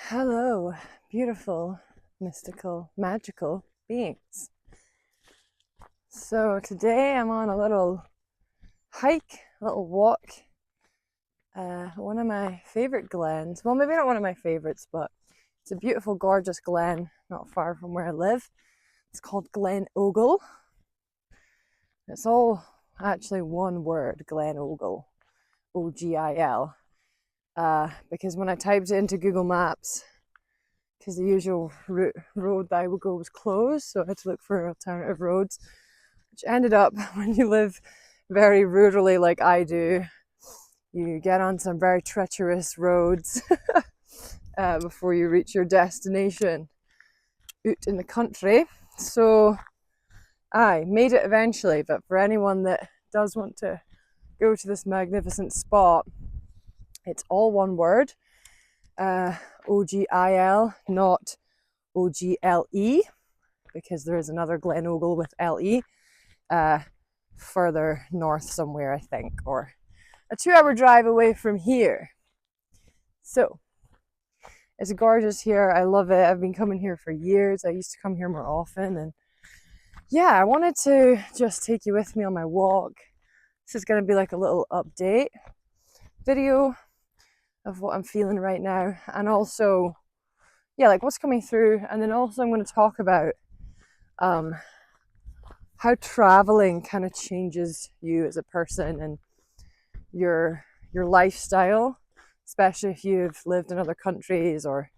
Hello, beautiful, mystical, magical beings. So today I'm on a little hike, a little walk. One of my favorite glens. Well, maybe not one of my favorites, but it's a beautiful, gorgeous glen not far from where I live. It's called Glen Ogle. It's all actually one word, Glen Ogle, Ogil. Because when I typed it into Google Maps, because the usual road that I would go was closed, so I had to look for alternative roads, which ended up, when you live very rurally like I do, you get on some very treacherous roads before you reach your destination out in the country. So I made it eventually, but for anyone that does want to go to this magnificent spot, it's all one word. Ogil, not Ogle, because there is another Glen Ogle with LE further north somewhere, I think, or a 2-hour drive away from here. So it's gorgeous here. I love it. I've been coming here for years. I used to come here more often, and yeah, I wanted to just take you with me on my walk. This is going to be like a little update video of what I'm feeling right now, and also, yeah, like what's coming through. And then also I'm going to talk about how traveling kind of changes you as a person and your lifestyle, especially if you've lived in other countries or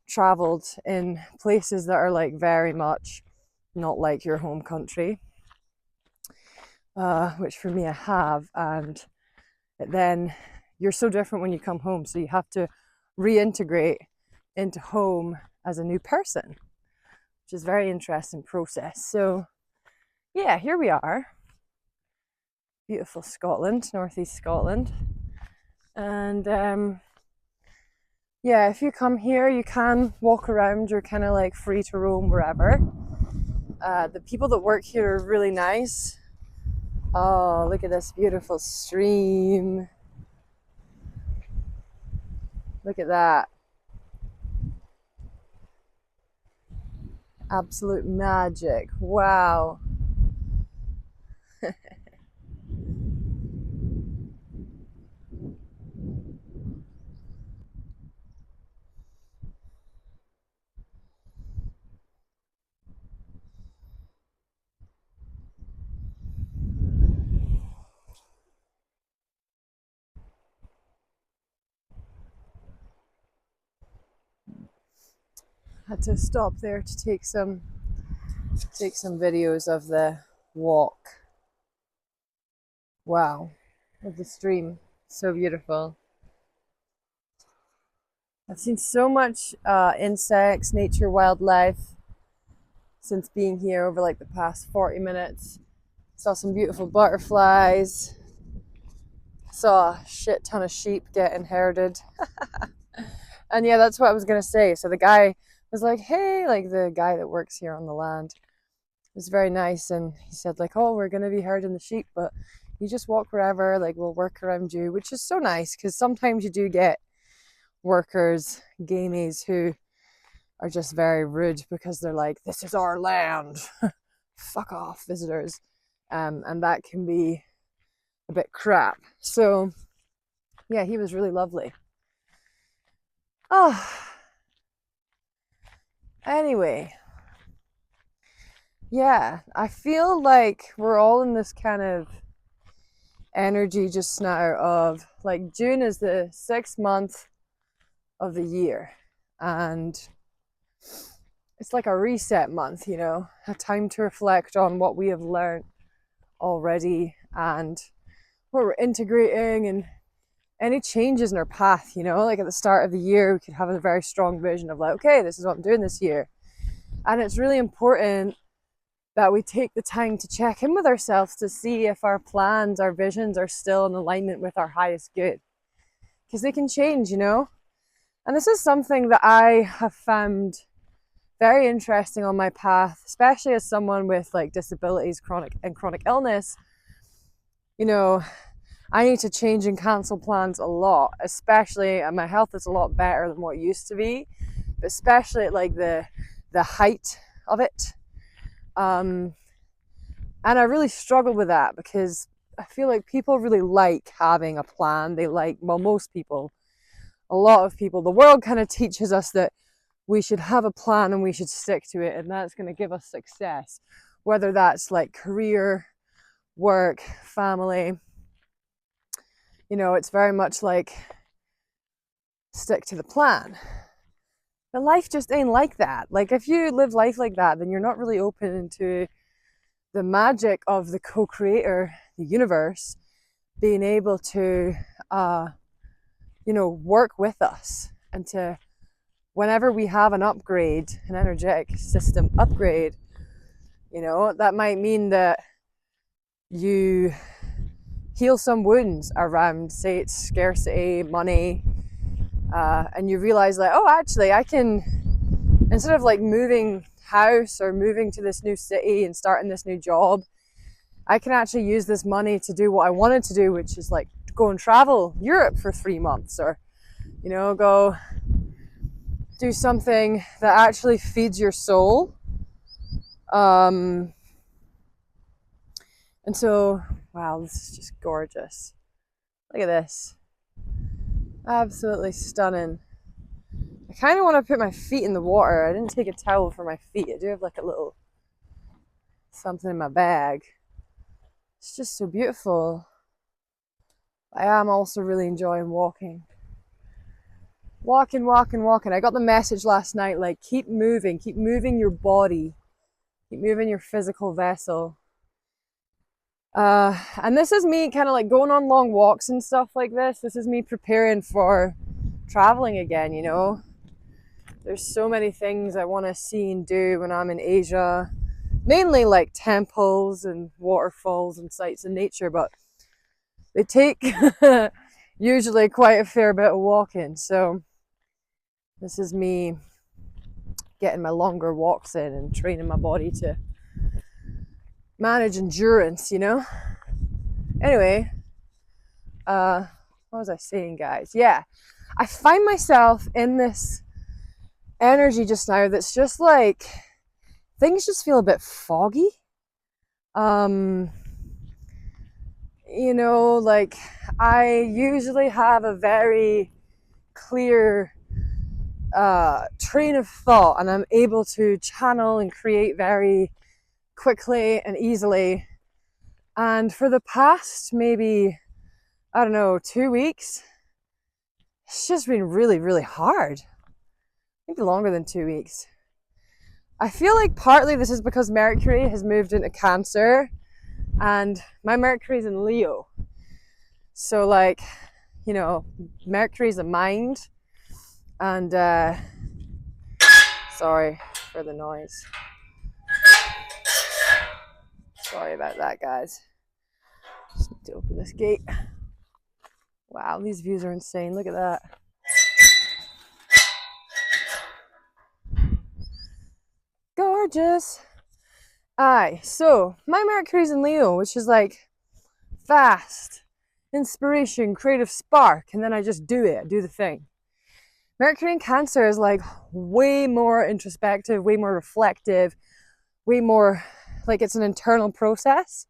traveled in places that are like very much not like your home country, which for me I have. And then you're so different when you come home, so you have to reintegrate into home as a new person, which is a very interesting process. So yeah, here we are, beautiful Scotland, northeast Scotland. And yeah, if you come here, you can walk around. You're kind of like free to roam wherever. The people that work here are really nice. Oh, look at this beautiful stream. Look at that. Absolute magic. Wow. Had to stop there to take some videos of the walk. Wow. Of the stream. So beautiful. I've seen so much insects, nature, wildlife since being here over like the past 40 minutes. Saw some beautiful butterflies. Saw a shit ton of sheep getting herded. And yeah, that's what I was gonna say. So the guy was like, hey, like the guy that works here on the land was very nice, and he said like, oh, we're gonna be herding the sheep, but you just walk wherever, like we'll work around you, which is so nice, because sometimes you do get workers, gamies, who are just very rude because they're like, this is our land. Fuck off, visitors. And that can be a bit crap. So yeah, he was really lovely. Oh, anyway, yeah, I feel like we're all in this kind of energy just now of like June is the 6th month of the year, and it's like a reset month, you know, a time to reflect on what we have learned already and what we're integrating, and any changes in our path, you know, like at the start of the year we could have a very strong vision of like, okay, this is what I'm doing this year. And it's really important that we take the time to check in with ourselves to see if our plans, our visions are still in alignment with our highest good, because they can change, you know. And this is something that I have found very interesting on my path, especially as someone with like disabilities, chronic illness. You know, I need to change and cancel plans a lot, especially, and my health is a lot better than what it used to be, but especially at like the height of it. And I really struggle with that because I feel like people really like having a plan. They like, well, most people, a lot of people, the world kind of teaches us that we should have a plan and we should stick to it, and that's going to give us success, whether that's like career, work, family. You know, it's very much like stick to the plan. But life just ain't like that. Like if you live life like that, then you're not really open to the magic of the co-creator, the universe, being able to, work with us, and to, whenever we have an upgrade, an energetic system upgrade, that might mean that you heal some wounds around, say it's scarcity, money, and you realize like, oh, actually I can, instead of like moving house or moving to this new city and starting this new job, I can actually use this money to do what I wanted to do, which is like go and travel Europe for 3 months, or go do something that actually feeds your soul. And so, wow, this is just gorgeous. Look at this. Absolutely stunning. I kind of want to put my feet in the water. I didn't take a towel for my feet. I do have like a little something in my bag. It's just so beautiful. I am also really enjoying walking. Walking. I got the message last night, like, keep moving your body, keep moving your physical vessel. And this is me kind of like going on long walks and stuff like this. This is me preparing for traveling again, There's so many things I want to see and do when I'm in Asia. Mainly like temples and waterfalls and sights in nature, but they take usually quite a fair bit of walking. So this is me getting my longer walks in and training my body to manage endurance, Anyway, what was I saying, guys? Yeah, I find myself in this energy just now that's just like, things just feel a bit foggy. Like I usually have a very clear train of thought, and I'm able to channel and create very quickly and easily. And for the past maybe, I don't know, 2 weeks, it's just been really, really hard. Maybe longer than 2 weeks. I feel like partly this is because Mercury has moved into Cancer, and my Mercury is in Leo. So like, Mercury is a mind, and sorry for the noise. Sorry about that, guys. Just need to open this gate. Wow, these views are insane. Look at that. Gorgeous. Aye, so my Mercury's in Leo, which is like fast, inspiration, creative spark, and then I just do it. I do the thing. Mercury in Cancer is like way more introspective, way more reflective, way more like it's an internal process.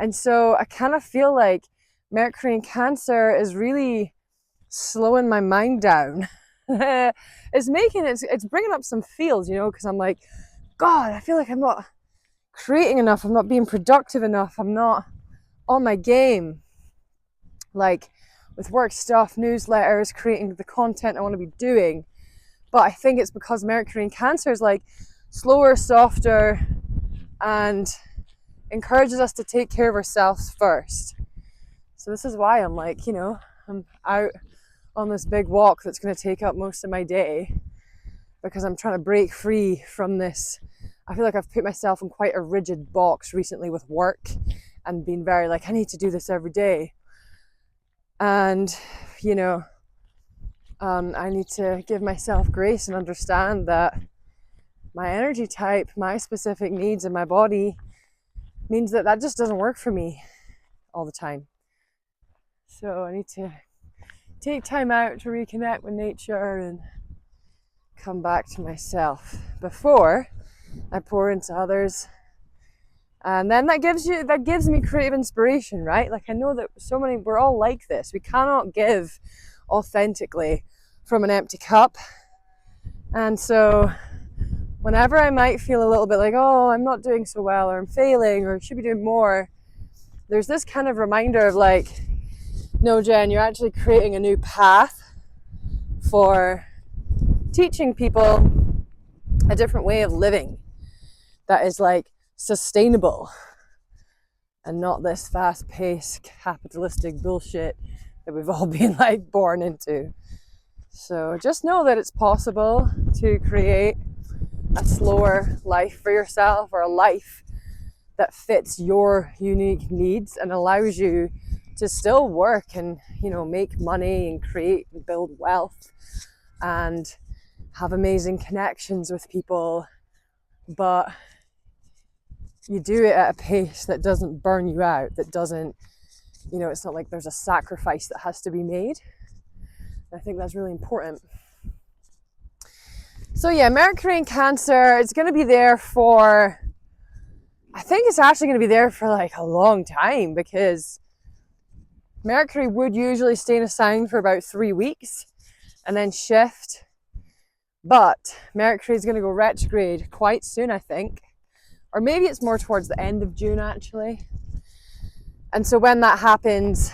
And so I kind of feel like Mercury in Cancer is really slowing my mind down. It's bringing up some feels, because I'm like, God, I feel like I'm not creating enough. I'm not being productive enough. I'm not on my game. Like with work stuff, newsletters, creating the content I want to be doing. But I think it's because Mercury in Cancer is like slower, softer, and encourages us to take care of ourselves first. So this is why I'm like, I'm out on this big walk that's going to take up most of my day, because I'm trying to break free from this. I feel like I've put myself in quite a rigid box recently with work and been very like, I need to do this every day. And, I need to give myself grace and understand that my energy type, my specific needs in my body means that just doesn't work for me all the time. So I need to take time out to reconnect with nature and come back to myself before I pour into others. And then that gives me creative inspiration, right? Like I know that we're all like this. We cannot give authentically from an empty cup. And so whenever I might feel a little bit like, oh, I'm not doing so well, or I'm failing, or should be doing more, there's this kind of reminder of like, no, Jen, you're actually creating a new path for teaching people a different way of living that is like sustainable and not this fast-paced capitalistic bullshit that we've all been like born into. So just know that it's possible to create a slower life for yourself, or a life that fits your unique needs and allows you to still work and, you know, make money and create and build wealth and have amazing connections with people, but you do it at a pace that doesn't burn you out, that doesn't, you know, it's not like there's a sacrifice that has to be made. I think that's really important. So yeah, Mercury in Cancer, it's going to be there for, I think it's actually going to be there for like a long time, because Mercury would usually stay in a sign for about 3 weeks and then shift. But Mercury is going to go retrograde quite soon, I think. Or maybe it's more towards the end of June, actually. And so when that happens,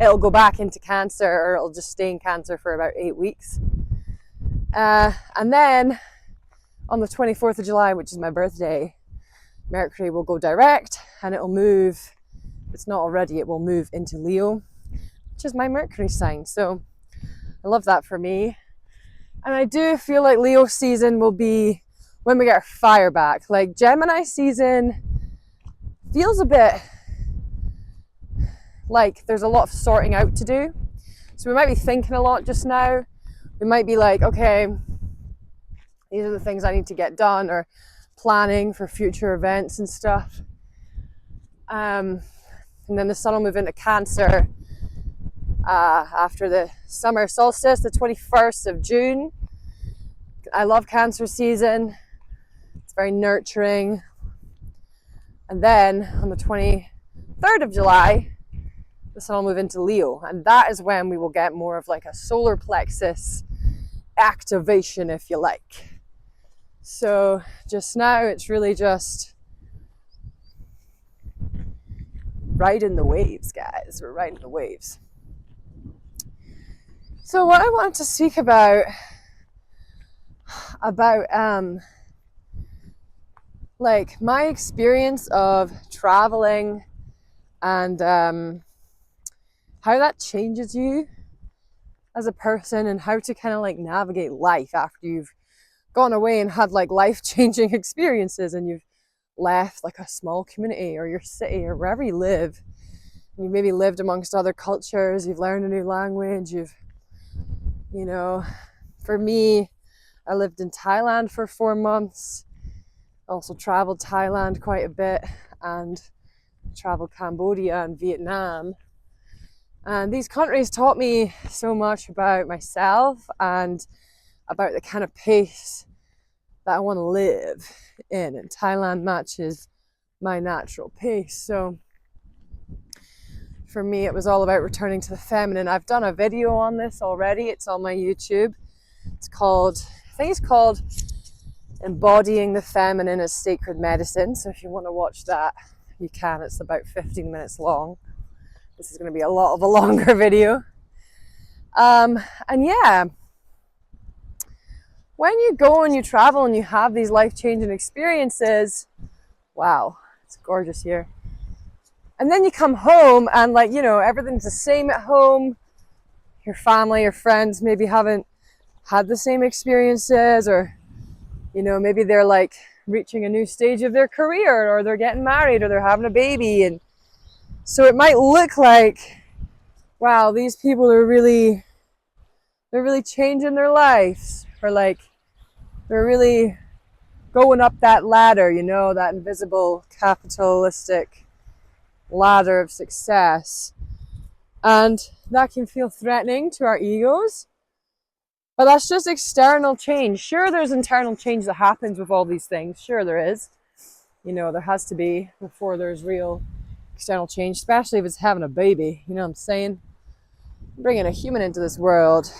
it'll go back into Cancer, or it'll just stay in Cancer for about 8 weeks. And then on the 24th of July, which is my birthday, Mercury will go direct and it'll move, if it's not already, it will move into Leo, which is my Mercury sign. So I love that for me. And I do feel like Leo season will be when we get our fire back. Like Gemini season feels a bit like there's a lot of sorting out to do. So we might be thinking a lot just now. We might be like, okay, these are the things I need to get done, or planning for future events and stuff. And then the sun will move into Cancer after the summer solstice, the 21st of June. I love Cancer season. It's very nurturing. And then on the 23rd of July, the sun will move into Leo. And that is when we will get more of like a solar plexus activation, if you like. So just now it's really just riding the waves, guys. We're riding the waves. So what I wanted to speak about like my experience of traveling and how that changes you as a person, and how to kind of like navigate life after you've gone away and had like life-changing experiences, and you've left like a small community or your city or wherever you live. You maybe lived amongst other cultures, you've learned a new language, you know, for me, I lived in Thailand for 4 months, also traveled Thailand quite a bit, and traveled Cambodia and Vietnam. And these countries taught me so much about myself and about the kind of pace that I want to live in. And Thailand matches my natural pace. So for me, it was all about returning to the feminine. I've done a video on this already. It's on my YouTube. I think it's called Embodying the Feminine as Sacred Medicine. So if you want to watch that, you can. It's about 15 minutes long. This is going to be a lot of a longer video. And yeah, when you go and you travel and you have these life-changing experiences, wow, it's gorgeous here. And then you come home and like, you know, everything's the same at home. Your family, your friends maybe haven't had the same experiences, or, you know, maybe they're like reaching a new stage of their career, or they're getting married, or they're having a baby. And so it might look like, wow, these people are really changing their lives, or like they're really going up that ladder, you know, that invisible capitalistic ladder of success. And that can feel threatening to our egos. But that's just external change. Sure, there's internal change that happens with all these things. Sure, there is. You know, there has to be before there's real external change, especially if it's having a baby. You know what I'm saying? Bringing a human into this world,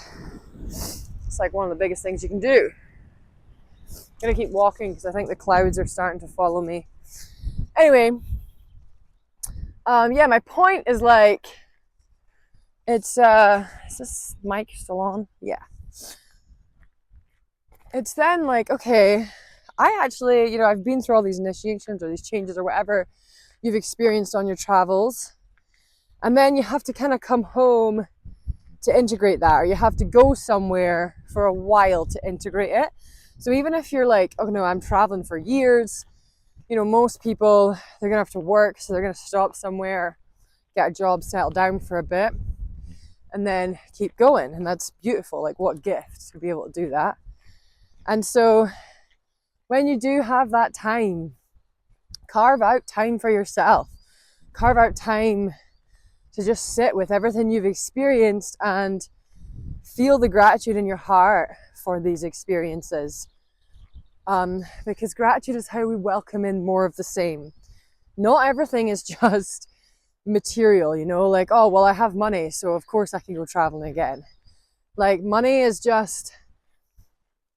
it's like one of the biggest things you can do. I'm gonna keep walking because I think the clouds are starting to follow me. Anyway, yeah, my point is like, it's is this mic still on? Yeah. It's then like, okay, I actually, you know, I've been through all these initiations or these changes or whatever you've experienced on your travels. And then you have to kind of come home to integrate that, or you have to go somewhere for a while to integrate it. So even if you're like, oh no, I'm traveling for years, you know, most people, they're gonna have to work, so they're gonna stop somewhere, get a job, settle down for a bit, and then keep going. And that's beautiful. Like, what gift to be able to do that. And so when you do have that time, carve out time for yourself. Carve out time to just sit with everything you've experienced and feel the gratitude in your heart for these experiences. Because gratitude is how we welcome in more of the same. Not everything is just material, you know, like, oh, well, I have money, so of course I can go traveling again. Like, money is just,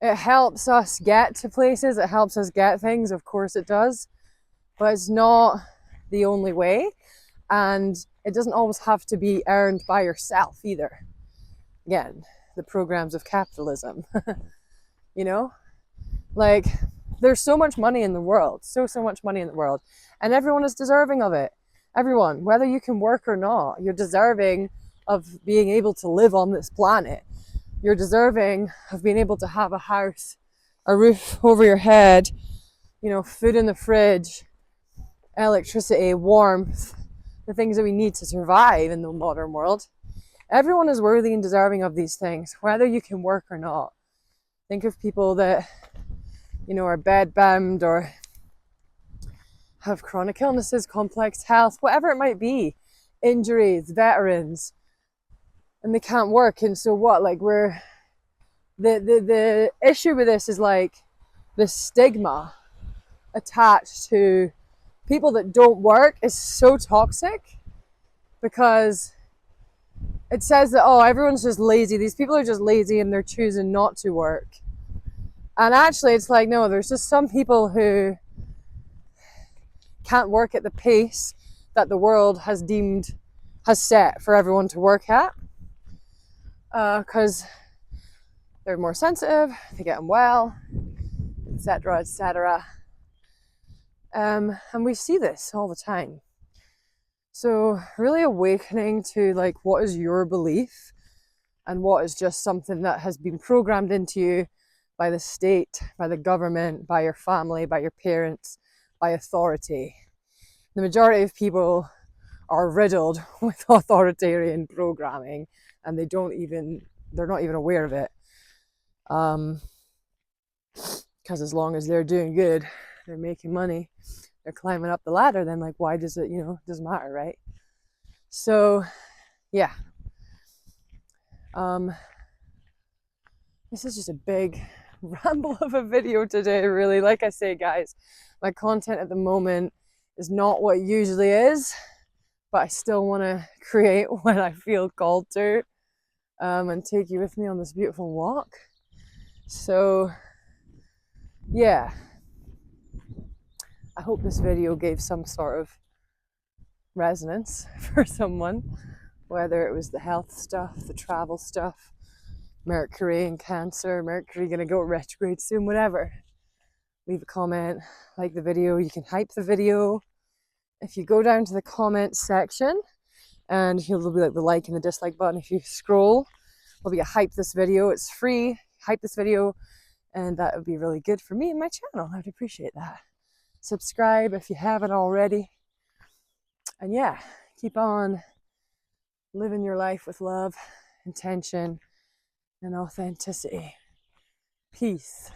it helps us get to places, it helps us get things, of course it does, but it's not the only way, and it doesn't always have to be earned by yourself either. Again, the programs of capitalism. You know, like, there's so much money in the world, so much money in the world, and everyone is deserving of it. Everyone, whether you can work or not, you're deserving of being able to live on this planet. You're deserving of being able to have a house, a roof over your head, you know, food in the fridge, electricity, warmth, the things that we need to survive in the modern world. Everyone is worthy and deserving of these things, whether you can work or not. Think of people that, you know, are bedbound or have chronic illnesses, complex health, whatever it might be, injuries, veterans, and they can't work. And so what? Like, we're the issue with this is like the stigma attached to people that don't work is so toxic, because it says that, oh, everyone's just lazy. These people are just lazy and they're choosing not to work. And actually, it's like, no, there's just some people who can't work at the pace that the world has set for everyone to work at, because they're more sensitive, they get unwell, etc., etc. And we see this all the time. So really awakening to like, what is your belief and what is just something that has been programmed into you by the state, by the government, by your family, by your parents, by authority. The majority of people are riddled with authoritarian programming, and they're not even aware of it. Because as long as they're doing good, they're making money, they're climbing up the ladder, then like, why does it, it doesn't matter, right? So yeah, this is just a big ramble of a video today, really. Like I say, guys, my content at the moment is not what it usually is, but I still want to create when I feel called to, and take you with me on this beautiful walk. So yeah, I hope this video gave some sort of resonance for someone, whether it was the health stuff, the travel stuff, Mercury and Cancer, Mercury gonna go retrograde soon, whatever. Leave a comment, like the video, you can hype the video. If you go down to the comments section, and there'll be like the like and the dislike button. If you scroll, there'll be a hype this video, it's free, hype this video, and that would be really good for me and my channel. I'd appreciate that. Subscribe if you haven't already. And yeah, keep on living your life with love, intention, and authenticity. Peace.